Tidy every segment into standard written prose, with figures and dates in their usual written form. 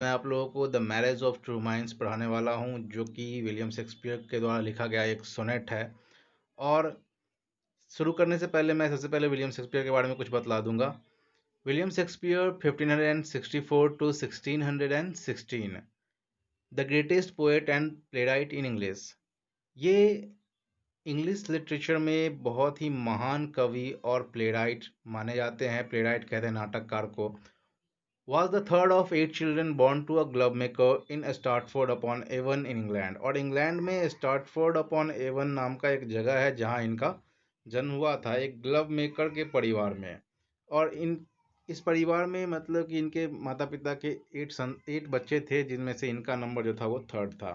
मैं आप लोगों को the marriage of true minds पढ़ाने वाला हूँ, जो कि विलियम शेक्सपियर के द्वारा लिखा गया एक सोनेट है। और शुरू करने से पहले मैं सबसे पहले विलियम शेक्सपियर के बारे में कुछ बतला दूंगा। William Shakespeare 1564 to 1616, the greatest poet and playwright in English. ये इंग्लिश लिटरेचर में बहुत ही महान कवि और प्लेराइट माने जाते हैं। प्लेराइट कहते हैं नाटककार को। was the third of 8 children born to a glovemaker in Stratford upon Avon in England। और इंग्लैंड में स्टार्टफोर्ड अपॉन एवन नाम का एक जगह है जहां इनका जन्म हुआ था, एक ग्लव मेकर के परिवार में। और इस परिवार में मतलब कि इनके माता पिता के 8 बच्चे थे, जिनमें से इनका नंबर जो था वो थर्ड था।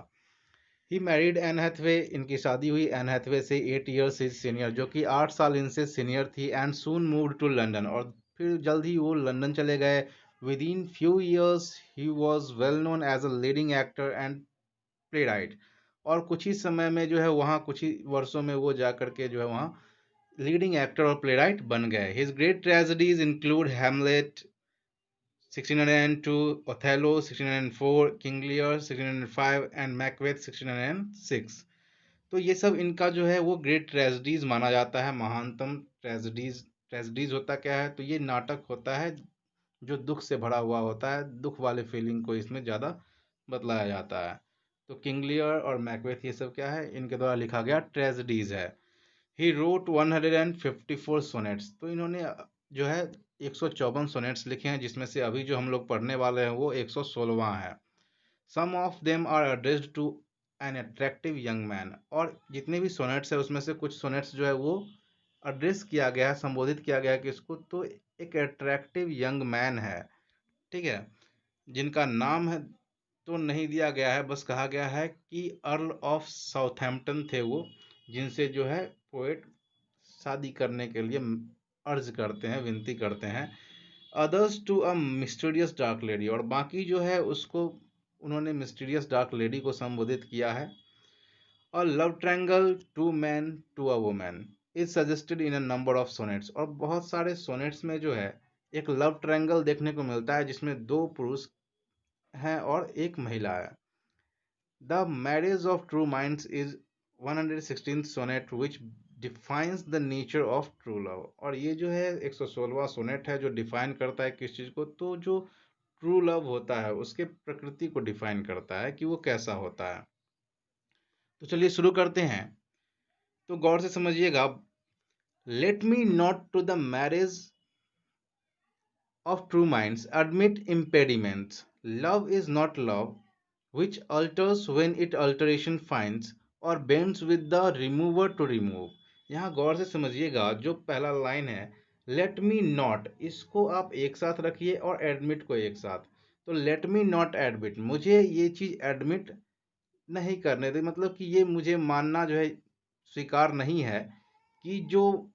ही मैरिड एन हैथवे, इनकी शादी हुई एन हैथवे से 8 years इज सीनियर, जो कि 8 साल इनसे सीनियर थी। And soon moved to London, और फिर जल्द ही वो लंदन चले गए। Within few years he was well known as a leading actor and playwright. और कुछ ही समय में जो है वहाँ, कुछ ही वर्षों में वो जा करके जो है वहाँ लीडिंग एक्टर और प्लेराइट बन गए। His great tragedies include Hamlet 1602, Othello 1604, King Lear 1605 and Macbeth 1606। तो ये सब इनका जो है वो ग्रेट ट्रेजेडीज माना जाता है, महानतम ट्रेजेडीज। ट्रेजेडीज होता क्या है? तो ये नाटक होता है जो दुख से भरा हुआ होता है, दुख वाले फीलिंग को इसमें ज़्यादा बतलाया जाता है। तो किंग लियर और मैकबेथ ये सब क्या है? इनके द्वारा लिखा गया ट्रेजेडीज है। ही रोट 154 सोनेट्स, तो इन्होंने जो है 154 सोनेट्स लिखे हैं, जिसमें से अभी जो हम लोग पढ़ने वाले हैं वो 116वां है। Some of them are addressed to an attractive young man. और जितने भी सोनेट्स है उसमें से कुछ सोनेट्स जो है वो एड्रेस किया गया है, संबोधित किया गया है किसको? तो एक अट्रैक्टिव यंग मैन है, ठीक है, जिनका नाम है तो नहीं दिया गया है, बस कहा गया है कि अर्ल ऑफ साउथहैम्पटन थे वो, जिनसे जो है पोएट शादी करने के लिए अर्ज करते हैं, विनती करते हैं। Others to a mysterious dark lady, और बाकी जो है उसको उन्होंने मिस्टीरियस डार्क लेडी को संबोधित किया है। A love triangle two man to a woman is suggested in a number of sonnets. और बहुत सारे सोनेट्स में जो है एक लव ट्रायंगल देखने को मिलता है, जिसमें 2 पुरुष हैं और एक महिला है। The marriage of true minds is 116th sonnet which defines the nature of true love. और ये जो है 116वां सोनेट है जो डिफाइन करता है किस चीज को? तो जो ट्रू लव होता है उसके प्रकृति को डिफाइन करता है कि वो कैसा होता है। तो चलिए शुरू करते हैं। तो गौर से समझिएगा। Let me not to the marriage of true minds admit impediments. Love is not love, which alters when it alteration finds, or bends with the remover to remove। यहाँ गौर से समझिएगा, जो पहला लाइन है लेट मी नॉट, इसको आप एक साथ रखिए और एडमिट को एक साथ। तो लेट मी नॉट एडमिट, मुझे ये चीज एडमिट नहीं करने दे, मतलब कि ये मुझे मानना जो है स्वीकार नहीं है कि जो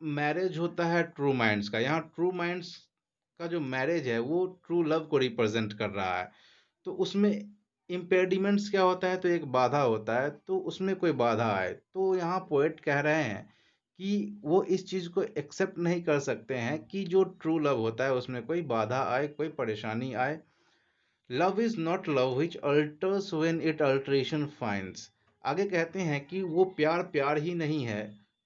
मैरिज होता है ट्रू माइंड्स का, यहाँ ट्रू माइंड्स का जो मैरिज है वो ट्रू लव को रिप्रेजेंट कर रहा है। तो उसमें इम्पेडिमेंट्स क्या होता है? तो एक बाधा होता है, तो उसमें कोई बाधा आए तो यहाँ पोएट कह रहे हैं कि वो इस चीज को एक्सेप्ट नहीं कर सकते हैं कि जो ट्रू लव होता है उसमें कोई बाधा आए, कोई परेशानी आए। Love is not love which altars when it alteration finds. आगे कहते हैं कि वो प्यार प्यार ही नहीं है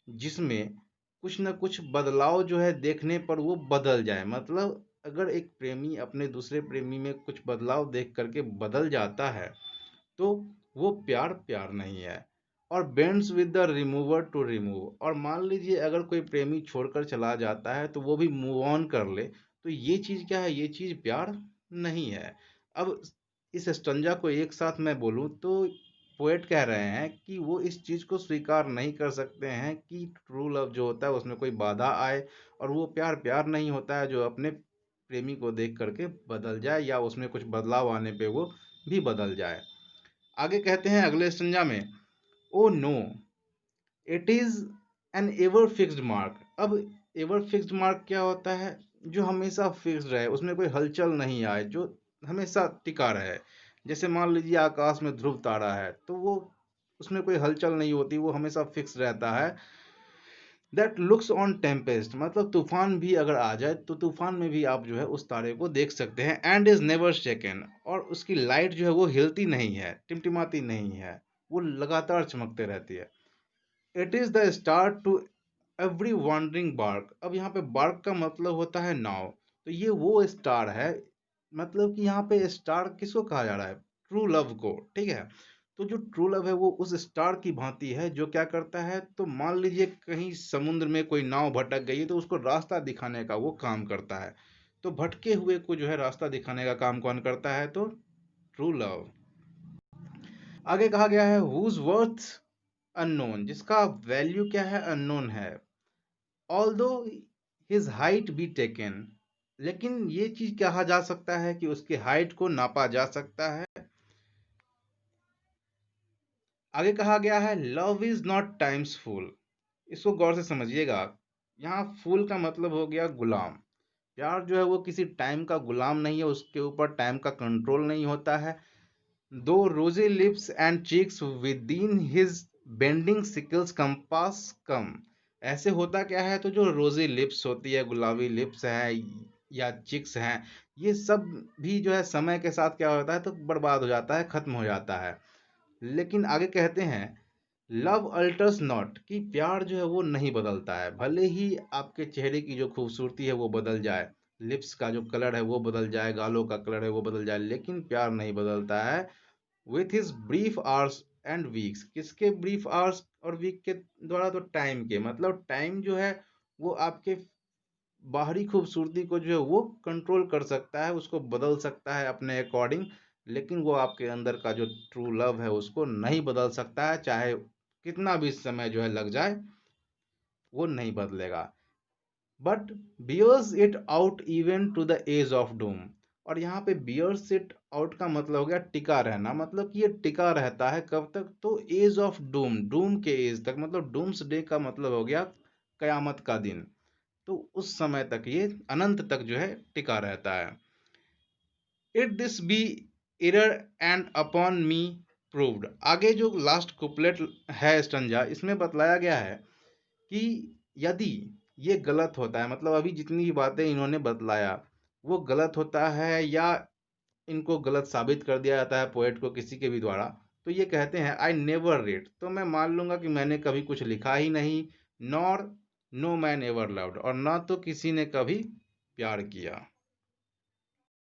जिसमें कुछ न कुछ बदलाव जो है देखने पर वो बदल जाए। मतलब अगर एक प्रेमी अपने दूसरे प्रेमी में कुछ बदलाव देख करके बदल जाता है तो वो प्यार प्यार नहीं है। और bends with the remover to remove, और मान लीजिए अगर कोई प्रेमी छोड़कर चला जाता है तो वो भी मूव ऑन कर ले, तो ये चीज क्या है? ये चीज प्यार नहीं है। अब इस स्टंजा को एक साथ मैं बोलूं तो पोएट कह रहे हैं कि वो इस चीज को स्वीकार नहीं कर सकते हैं कि ट्रू लव जो होता है उसमें कोई बाधा आए, और वो प्यार प्यार नहीं होता है जो अपने प्रेमी को देख करके बदल जाए या उसमें कुछ बदलाव आने पे वो भी बदल जाए। आगे कहते हैं अगले स्टंजा में, oh no it is an ever fixed mark. अब एवर फिक्स्ड मार्क क्या होता है? जो हमेशा फिक्स्ड रहे, उसमें कोई हलचल नहीं आए, जो हमेशा टिका रहे। जैसे मान लीजिए आकाश में ध्रुव तारा है तो वो उसमें कोई हलचल नहीं होती, वो हमेशा फिक्स रहता है। दैट लुक्स ऑन टेम्पेस्ट, मतलब तूफान भी अगर आ जाए तो तूफान में भी आप जो है उस तारे को देख सकते हैं। एंड इज नेवर शेकन, और उसकी लाइट जो है वो हिलती नहीं है, टिमटिमाती नहीं है, वो लगातार चमकते रहती है। It is the star to every wandering bark. अब यहाँ पे बार्क का मतलब होता है नाव, तो ये वो स्टार है, मतलब कि यहाँ पे स्टार किसको कहा जा रहा है, ट्रू लव को, ठीक है। तो जो ट्रू लव है वो उस स्टार की भांति है जो क्या करता है, तो मान लीजिए कहीं समुद्र में कोई नाव भटक गई है तो उसको रास्ता दिखाने का वो काम करता है। तो भटके हुए को जो है रास्ता दिखाने का काम कौन करता है, तो ट्रू लव। आगे कहा गया है हुज वर्थ अननोन, जिसका वैल्यू क्या है, अननोन है। Although his height be taken, लेकिन ये चीज कहा जा सकता है कि उसके हाइट को नापा जा सकता है। आगे कहा गया है लव इज नॉट टाइम्स फूल। इसको गौर से समझिएगा, यहाँ फूल का मतलब हो गया गुलाम। प्यार जो है वो किसी टाइम का गुलाम नहीं है, उसके ऊपर टाइम का कंट्रोल नहीं होता है। Though rosy lips and cheeks within his bending sickles compass come. ऐसे होता क्या है, तो जो रोजी लिप्स होती है, गुलाबी लिप्स है या चिक्स हैं, ये सब भी जो है समय के साथ क्या होता है, तो बर्बाद हो जाता है, खत्म हो जाता है। लेकिन आगे कहते हैं लव अल्टर्स नॉट, कि प्यार जो है वो नहीं बदलता है, भले ही आपके चेहरे की जो खूबसूरती है वो बदल जाए, लिप्स का जो कलर है वो बदल जाए, गालों का कलर है वो बदल जाए, लेकिन प्यार नहीं बदलता है। With his brief hours and weeks, किसके ब्रीफ आवर्स और वीक के द्वारा, तो टाइम के, मतलब टाइम जो है वो आपके बाहरी खूबसूरती को जो है वो कंट्रोल कर सकता है, उसको बदल सकता है अपने अकॉर्डिंग, लेकिन वो आपके अंदर का जो ट्रू लव है उसको नहीं बदल सकता है, चाहे कितना भी समय जो है लग जाए, वो नहीं बदलेगा। But bears it out even to the edge of doom. और यहाँ पे बियर्स इट आउट का मतलब हो गया टिका रहना, मतलब कि ये टिका रहता है कब तक, तो एज ऑफ डूम, डूम के एज तक, मतलब डूम्स डे का मतलब हो गया कयामत का दिन। तो उस समय तक ये अनंत तक जो है टिका रहता है। It this be error and upon me proved. आगे जो लास्ट कुपलेट है स्टंजा, इसमें बतलाया गया है कि यदि ये गलत होता है, मतलब अभी जितनी भी बातें इन्होंने बतलाया वो गलत होता है या इनको गलत साबित कर दिया जाता है पोएट को किसी के भी द्वारा, तो ये कहते हैं आई नेवर रेड, तो मैं मान लूंगा कि मैंने कभी कुछ लिखा ही नहीं, nor no man ever loved, और ना तो किसी ने कभी प्यार किया।